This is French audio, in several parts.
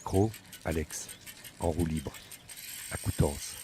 micro, Alex, en roue libre, à Coutances.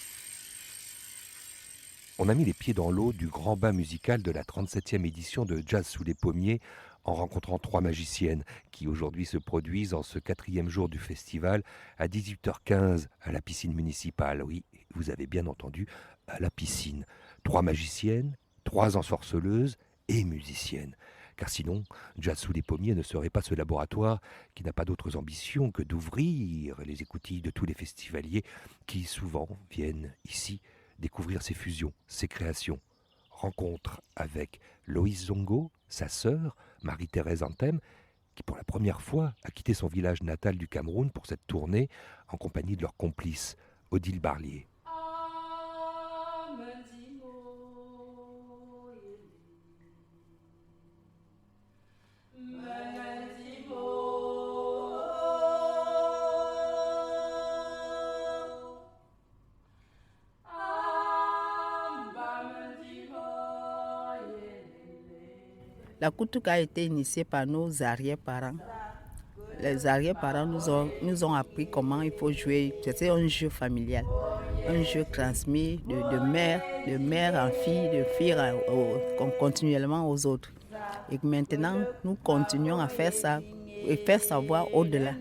On a mis les pieds dans l'eau du grand bain musical de la 37e édition de Jazz sous les pommiers en rencontrant 3 magiciennes qui aujourd'hui se produisent en ce 4e jour du festival à 18h15 à la piscine municipale. Oui, vous avez bien entendu, à la piscine. 3 magiciennes, 3 ensorceleuses et musiciennes. Car sinon, Jazz sous les pommiers ne serait pas ce laboratoire qui n'a pas d'autres ambitions que d'ouvrir les écoutilles de tous les festivaliers qui souvent viennent ici découvrir ses fusions, ses créations. Rencontre avec Loïs Zongo, sa sœur, Marie-Thérèse Anthem, qui pour la première fois a quitté son village natal du Cameroun pour cette tournée en compagnie de leur complice, Odile Barlier. La Koutouk a été initiée par nos arrière-parents. Les arrière-parents nous ont appris comment il faut jouer. C'était un jeu familial, un jeu transmis de mère en fille, de fille continuellement aux autres. Et maintenant, nous continuons à faire ça et faire savoir au-delà.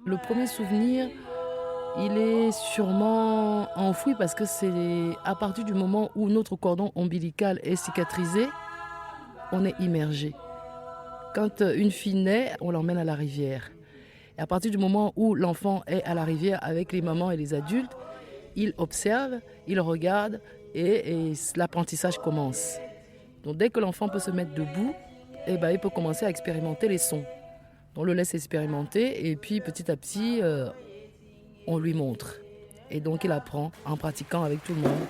Le premier souvenir, il est sûrement enfoui parce que c'est à partir du moment où notre cordon ombilical est cicatrisé, on est immergé. Quand une fille naît, on l'emmène à la rivière. Et à partir du moment où l'enfant est à la rivière avec les mamans et les adultes, il observe, il regarde et l'apprentissage commence. Donc dès que l'enfant peut se mettre debout, il peut commencer à expérimenter les sons. On le laisse expérimenter et puis petit à petit, on lui montre. Et donc il apprend en pratiquant avec tout le monde.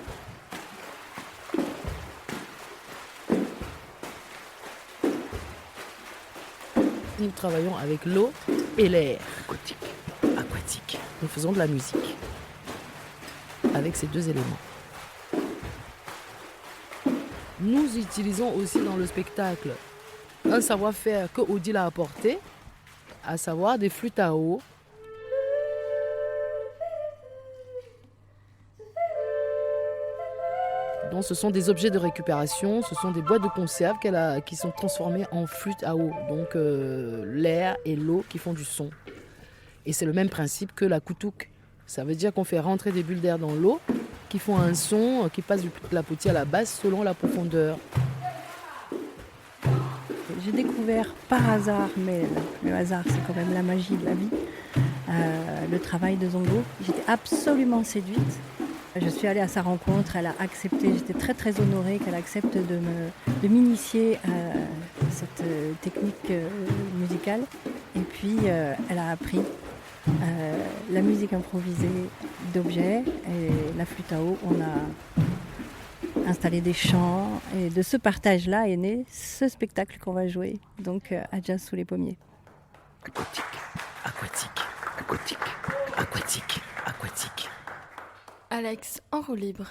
Nous travaillons avec l'eau et l'air. Aquatique. Nous faisons de la musique avec ces 2 éléments. Nous utilisons aussi dans le spectacle un savoir-faire que Odile a apporté, à savoir des flûtes à eau. Donc ce sont des objets de récupération, ce sont des boîtes de conserve qui sont transformées en flûtes à eau. Donc l'air et l'eau qui font du son. Et c'est le même principe que la Koutouk. Ça veut dire qu'on fait rentrer des bulles d'air dans l'eau qui font un son qui passe du clapotis à la basse selon la profondeur. J'ai découvert par hasard, mais le hasard c'est quand même la magie de la vie, le travail de Zongo. J'étais absolument séduite. Je suis allée à sa rencontre, elle a accepté, j'étais très très honorée qu'elle accepte de m'initier à cette technique musicale. Et puis elle a appris la musique improvisée d'objets et la flûte à eau. On a installé des chants et de ce partage-là est né ce spectacle qu'on va jouer, donc à Jazz sous les pommiers. Alex en roue libre.